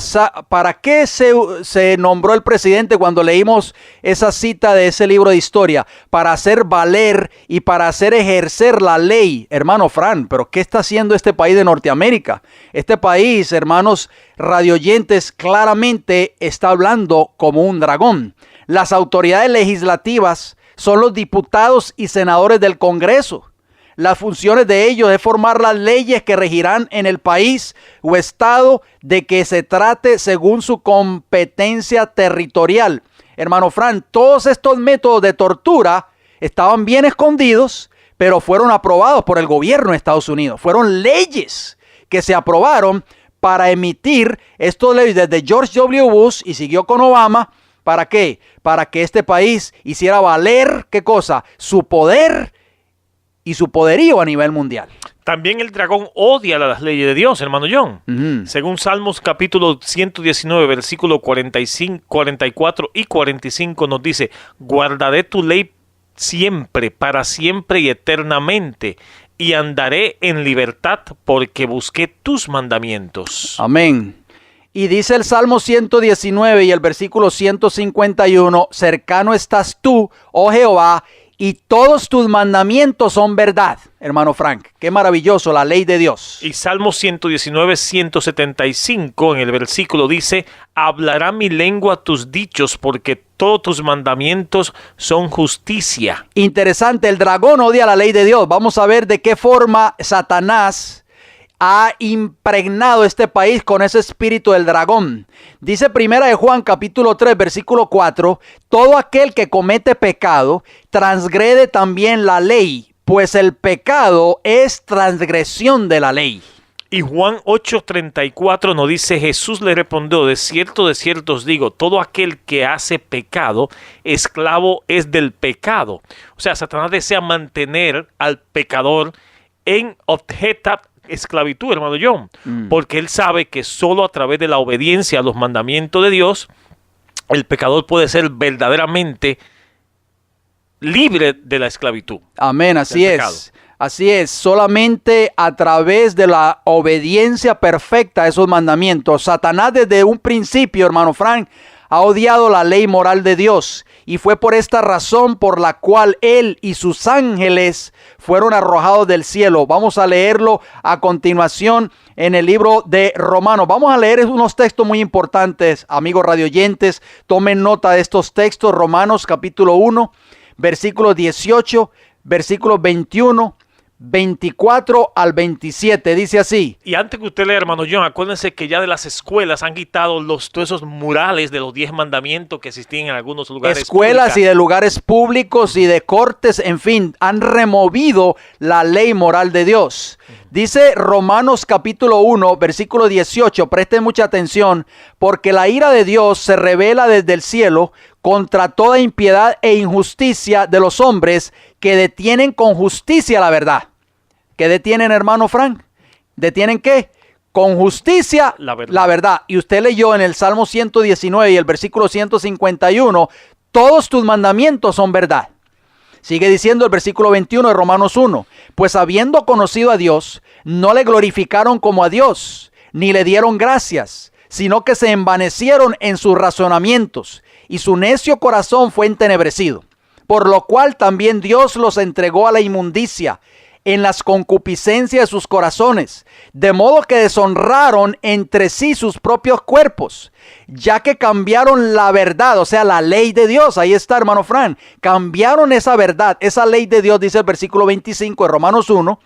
qué se nombró el presidente cuando leímos esa cita de ese libro de historia? Para hacer valer y para hacer ejercer la ley, hermano Fran. Pero ¿qué está haciendo este país de Norteamérica? Este país, hermanos radioyentes, claramente está hablando como un dragón. Las autoridades legislativas son los diputados y senadores del Congreso. Las funciones de ellos es formar las leyes que regirán en el país o estado de que se trate según su competencia territorial. Hermano Fran, todos estos métodos de tortura estaban bien escondidos, pero fueron aprobados por el gobierno de Estados Unidos. Fueron leyes que se aprobaron para emitir estas leyes desde George W. Bush y siguió con Obama. ¿Para qué? Para que este país hiciera valer, ¿qué cosa? Su poder y su poderío a nivel mundial. También el dragón odia las leyes de Dios, hermano John. Según Salmos capítulo 119, versículo 45, 44 y 45 nos dice, guardaré tu ley siempre, para siempre y eternamente, y andaré en libertad porque busqué tus mandamientos. Amén. Y dice el Salmo 119 y el versículo 151, cercano estás tú, oh Jehová, y todos tus mandamientos son verdad. Hermano Frank, qué maravilloso la ley de Dios. Y Salmo 119, 175 en el versículo dice, hablará mi lengua tus dichos porque todos tus mandamientos son justicia. Interesante, el dragón odia la ley de Dios. Vamos a ver de qué forma Satanás ha impregnado este país con ese espíritu del dragón. Dice Primera de Juan capítulo 3 versículo 4, todo aquel que comete pecado transgrede también la ley, pues el pecado es transgresión de la ley. Y Juan 8:34 nos dice, Jesús le respondió, de cierto os digo, todo aquel que hace pecado, esclavo es del pecado. O sea, Satanás desea mantener al pecador en objeta esclavitud, hermano John, porque él sabe que solo a través de la obediencia a los mandamientos de Dios, el pecador puede ser verdaderamente libre de la esclavitud. Amén, así es. Así es, solamente a través de la obediencia perfecta a esos mandamientos. Satanás desde un principio, hermano Frank, ha odiado la ley moral de Dios. Y fue por esta razón por la cual él y sus ángeles fueron arrojados del cielo. Vamos a leerlo a continuación en el libro de Romanos. Vamos a leer unos textos muy importantes, amigos radioyentes. Tomen nota de estos textos. Romanos capítulo 1, versículos 18, versículos 21, 24 al 27. Dice así. Y antes que usted lea, hermano John, acuérdense que ya de las escuelas han quitado todos esos murales de los 10 mandamientos que existían en algunos lugares. Escuelas públicas. y de lugares públicos y de cortes, en fin, han removido la ley moral de Dios. Dice Romanos capítulo 1, versículo 18, presten mucha atención, porque la ira de Dios se revela desde el cielo contra toda impiedad e injusticia de los hombres que detienen con justicia la verdad. ¿Qué detienen, hermano Frank? ¿Detienen qué? Con justicia la verdad. Y usted leyó en el Salmo 119 y el versículo 151, todos tus mandamientos son verdad. Sigue diciendo el versículo 21 de Romanos 1, pues habiendo conocido a Dios, no le glorificaron como a Dios, ni le dieron gracias, sino que se envanecieron en sus razonamientos, y su necio corazón fue entenebrecido. Por lo cual también Dios los entregó a la inmundicia, en las concupiscencias de sus corazones, de modo que deshonraron entre sí sus propios cuerpos, ya que cambiaron la verdad, o sea, la ley de Dios. Ahí está, hermano Fran, cambiaron esa verdad, esa ley de Dios, dice el versículo 25 de Romanos 1,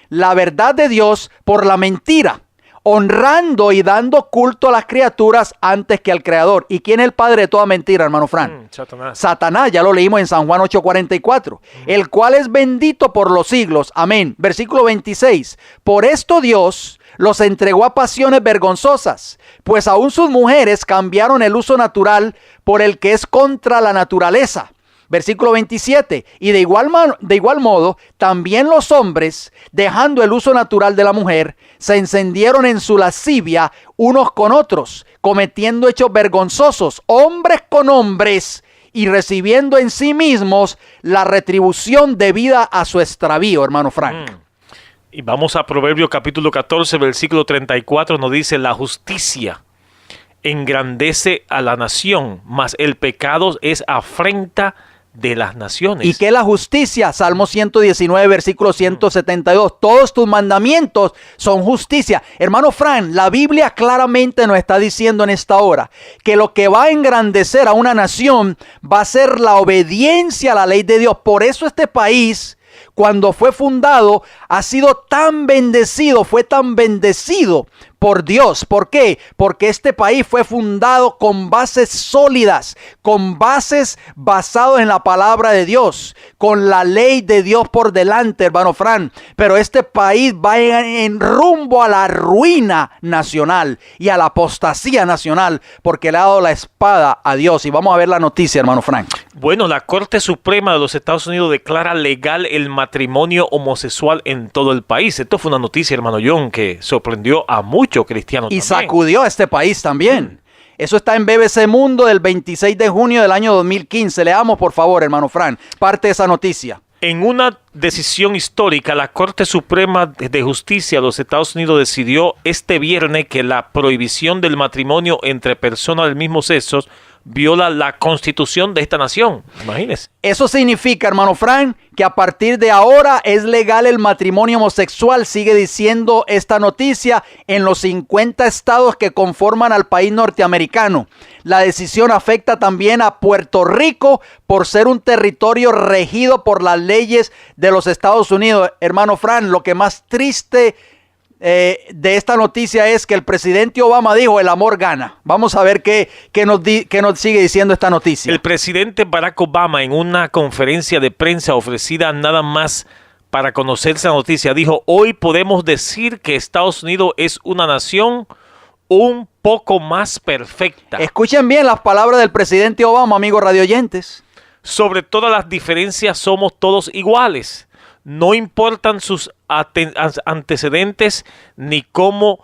la verdad de Dios por la mentira, honrando y dando culto a las criaturas antes que al Creador. ¿Y quién es el padre de toda mentira, hermano Fran? Satanás. Satanás, ya lo leímos en San Juan 8:44, el cual es bendito por los siglos. Amén. Versículo 26. Por esto Dios los entregó a pasiones vergonzosas, pues aún sus mujeres cambiaron el uso natural por el que es contra la naturaleza. Versículo 27, y de igual modo, también los hombres, dejando el uso natural de la mujer, se encendieron en su lascivia unos con otros, cometiendo hechos vergonzosos, hombres con hombres, y recibiendo en sí mismos la retribución debida a su extravío, hermano Frank. Y vamos a Proverbios capítulo 14, versículo 34, nos dice, la justicia engrandece a la nación, mas el pecado es afrenta de las naciones. ¿Y qué es la justicia? Salmo 119, versículo 172. Todos tus mandamientos son justicia. Hermano Fran, la Biblia claramente nos está diciendo en esta hora que lo que va a engrandecer a una nación va a ser la obediencia a la ley de Dios. Por eso este país, cuando fue fundado, ha sido tan bendecido, fue tan bendecido por Dios. ¿Por qué? Porque este país fue fundado con bases sólidas, con bases basadas en la palabra de Dios, con la ley de Dios por delante, hermano Fran. Pero este país va en rumbo a la ruina nacional y a la apostasía nacional, porque le ha dado la espada a Dios. Y vamos a ver la noticia, hermano Frank. Bueno, la Corte Suprema de los Estados Unidos declara legal el matrimonio homosexual en todo el país. Esto fue una noticia, hermano John, que sorprendió a muchos cristianos y también. Sacudió a este país también. Eso está en BBC Mundo del 26 de junio del año 2015. Leamos, por favor, hermano Fran, parte de esa noticia. En una decisión histórica, la Corte Suprema de Justicia de los Estados Unidos decidió este viernes que la prohibición del matrimonio entre personas del mismo sexo viola la constitución de esta nación. Imagínese. Eso significa, hermano Frank, que a partir de ahora es legal el matrimonio homosexual, sigue diciendo esta noticia, en los 50 estados que conforman al país norteamericano. La decisión afecta también a Puerto Rico por ser un territorio regido por las leyes de los Estados Unidos. Hermano Frank, lo que más triste de esta noticia es que el presidente Obama dijo el amor gana. Vamos a ver qué nos sigue diciendo esta noticia. El presidente Barack Obama, en una conferencia de prensa ofrecida nada más para conocer esa noticia, dijo: hoy podemos decir que Estados Unidos es una nación un poco más perfecta. Escuchen bien las palabras del presidente Obama, amigos radioyentes. Sobre todas las diferencias somos todos iguales. No importan sus antecedentes ni cómo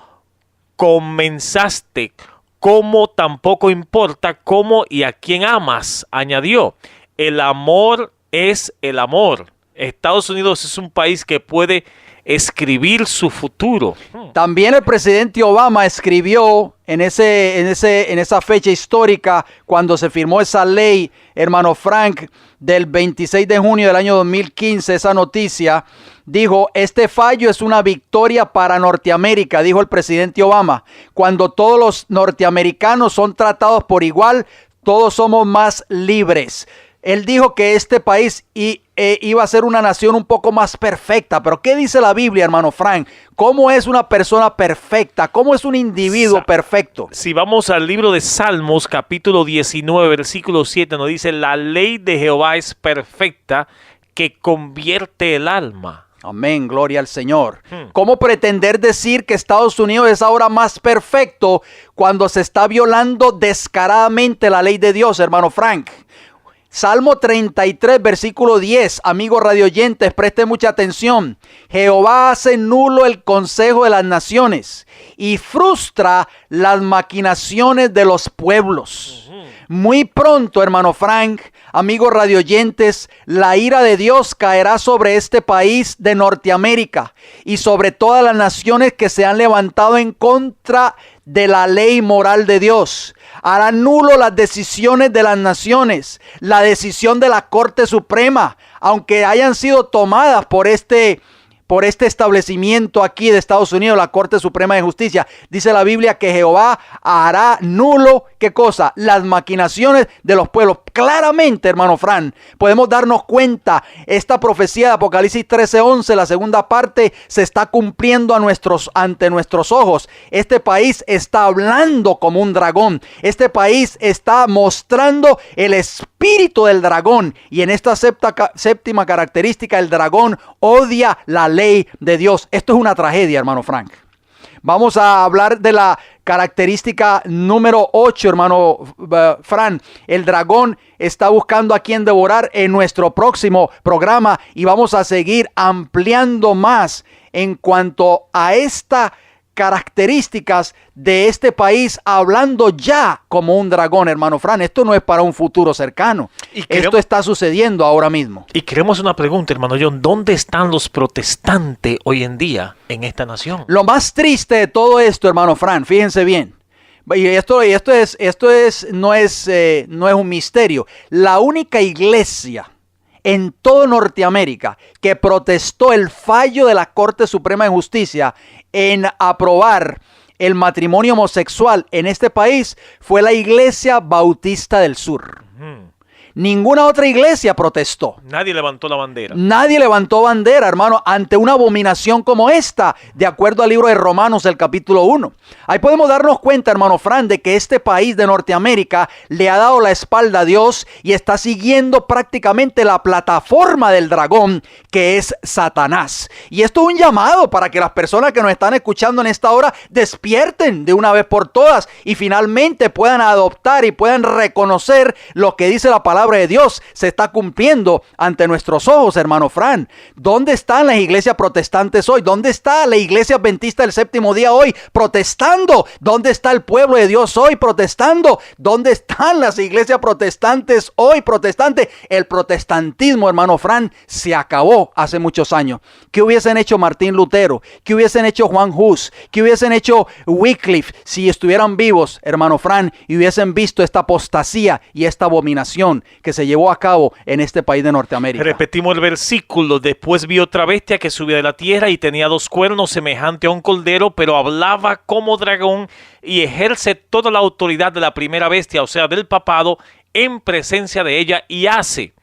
comenzaste, como tampoco importa cómo y a quién amas, añadió. El amor es el amor. Estados Unidos es un país que puede escribir su futuro. También el presidente Obama escribió en esa fecha histórica, cuando se firmó esa ley, hermano Frank, del 26 de junio del año 2015, esa noticia, dijo: este fallo es una victoria para Norteamérica, dijo el presidente Obama. Cuando todos los norteamericanos son tratados por igual, todos somos más libres. Él dijo que este país, y iba a ser una nación un poco más perfecta. Pero ¿qué dice la Biblia, hermano Frank? ¿Cómo es una persona perfecta? ¿Cómo es un individuo perfecto? Si vamos al libro de Salmos, capítulo 19, versículo 7, nos dice: la ley de Jehová es perfecta, que convierte el alma. Amén, gloria al Señor. ¿Cómo pretender decir que Estados Unidos es ahora más perfecto cuando se está violando descaradamente la ley de Dios, hermano Frank? Salmo 33, versículo 10, amigos radioyentes, presten mucha atención. Jehová hace nulo el consejo de las naciones y frustra las maquinaciones de los pueblos. Muy pronto, hermano Frank, amigos radioyentes, la ira de Dios caerá sobre este país de Norteamérica y sobre todas las naciones que se han levantado en contra de la ley moral de Dios. Hará nulo las decisiones de las naciones, la decisión de la Corte Suprema, aunque hayan sido tomadas por este establecimiento aquí de Estados Unidos, la Corte Suprema de Justicia. Dice la Biblia que Jehová hará nulo, ¿qué cosa? Las maquinaciones de los pueblos. Claramente, hermano Fran, podemos darnos cuenta, esta profecía de Apocalipsis 13:11, la segunda parte, se está cumpliendo ante nuestros ojos. Este país está hablando como un dragón. Este país está mostrando el espíritu del dragón. Y en esta séptima característica, el dragón odia la ley de Dios. Esto es una tragedia, hermano Frank. Vamos a hablar de la característica número 8, hermano Fran. El dragón está buscando a quien devorar en nuestro próximo programa y vamos a seguir ampliando más en cuanto a esta características de este país, hablando ya como un dragón, hermano Fran. Esto no es para un futuro cercano. Esto está sucediendo ahora mismo. Y queremos una pregunta, hermano John. ¿Dónde están los protestantes hoy en día en esta nación? Lo más triste de todo esto, hermano Fran, fíjense bien. Y esto no es un misterio. La única iglesia en todo Norteamérica que protestó el fallo de la Corte Suprema de Justicia en aprobar el matrimonio homosexual en este país fue la Iglesia Bautista del Sur. Ninguna otra iglesia protestó. Nadie levantó la bandera. Nadie levantó bandera, hermano, ante una abominación como esta, de acuerdo al libro de Romanos, el capítulo 1. Ahí podemos darnos cuenta, hermano Fran, de que este país de Norteamérica le ha dado la espalda a Dios y está siguiendo prácticamente la plataforma del dragón, que es Satanás. Y esto es un llamado para que las personas que nos están escuchando en esta hora despierten de una vez por todas y finalmente puedan adoptar y puedan reconocer lo que dice la palabra de Dios se está cumpliendo ante nuestros ojos, hermano Fran. ¿Dónde están las iglesias protestantes hoy? ¿Dónde está la iglesia adventista del séptimo día hoy protestando? ¿Dónde está el pueblo de Dios hoy protestando? ¿Dónde están las iglesias protestantes hoy protestantes? El protestantismo, hermano Fran, se acabó hace muchos años. ¿Qué hubiesen hecho Martín Lutero? ¿Qué hubiesen hecho Juan Hus? ¿Qué hubiesen hecho Wycliffe si estuvieran vivos, hermano Fran, y hubiesen visto esta apostasía y esta abominación que se llevó a cabo en este país de Norteamérica? Repetimos el versículo. Después vi otra bestia que subía de la tierra y tenía 2 cuernos semejante a un cordero, pero hablaba como dragón y ejerce toda la autoridad de la primera bestia, o sea, del papado, en presencia de ella, y hace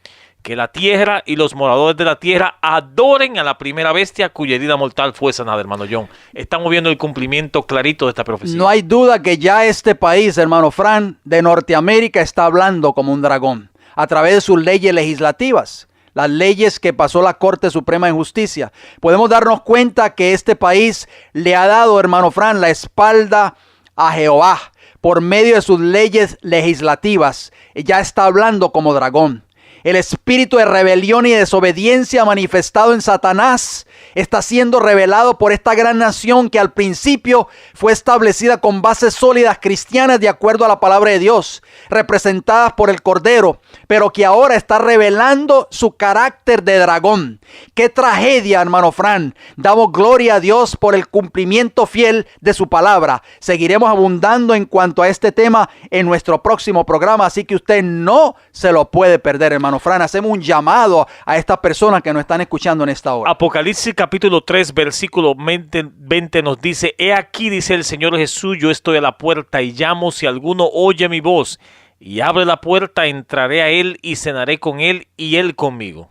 que la tierra y los moradores de la tierra adoren a la primera bestia cuya herida mortal fue sanada, hermano John. Estamos viendo el cumplimiento clarito de esta profecía. No hay duda que ya este país, hermano Fran, de Norteamérica está hablando como un dragón a través de sus leyes legislativas, las leyes que pasó la Corte Suprema de Justicia. Podemos darnos cuenta que este país le ha dado, hermano Fran, la espalda a Jehová por medio de sus leyes legislativas. Ya está hablando como dragón. El espíritu de rebelión y desobediencia manifestado en Satanás está siendo revelado por esta gran nación que al principio fue establecida con bases sólidas cristianas de acuerdo a la palabra de Dios, representadas por el Cordero, pero que ahora está revelando su carácter de dragón. ¡Qué tragedia, hermano Fran! Damos gloria a Dios por el cumplimiento fiel de su palabra. Seguiremos abundando en cuanto a este tema en nuestro próximo programa, así que usted no se lo puede perder, hermano Fran. Hacemos un llamado a estas personas que nos están escuchando en esta hora. Apocalipsis capítulo 3, versículo 20 nos dice: He aquí, dice el Señor Jesús, yo estoy a la puerta y llamo. Si alguno oye mi voz y abre la puerta, entraré a él y cenaré con él y él conmigo.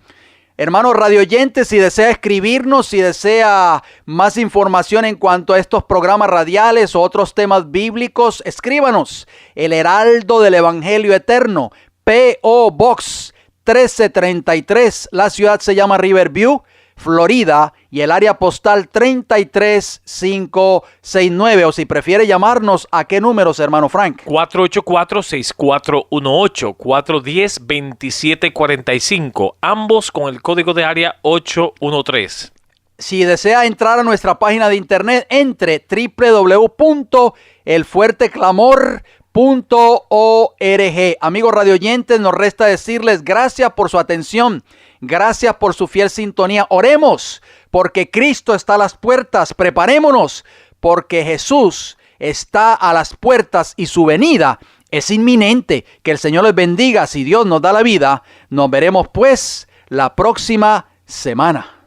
Hermanos radioyentes, si desea escribirnos, si desea más información en cuanto a estos programas radiales o otros temas bíblicos, escríbanos. El Heraldo del Evangelio Eterno, P.O. Box 1333. La ciudad se llama Riverview, Florida, y el área postal 33569. O si prefiere llamarnos, ¿a qué números, hermano Frank? 484-6418, 410-2745, ambos con el código de área 813. Si desea entrar a nuestra página de internet, entre www.elfuerteclamor.org. Amigos radioyentes, nos resta decirles gracias por su atención, gracias por su fiel sintonía. Oremos, porque Cristo está a las puertas. Preparémonos, porque Jesús está a las puertas y su venida es inminente. Que el Señor les bendiga. Si Dios nos da la vida, nos veremos pues la próxima semana.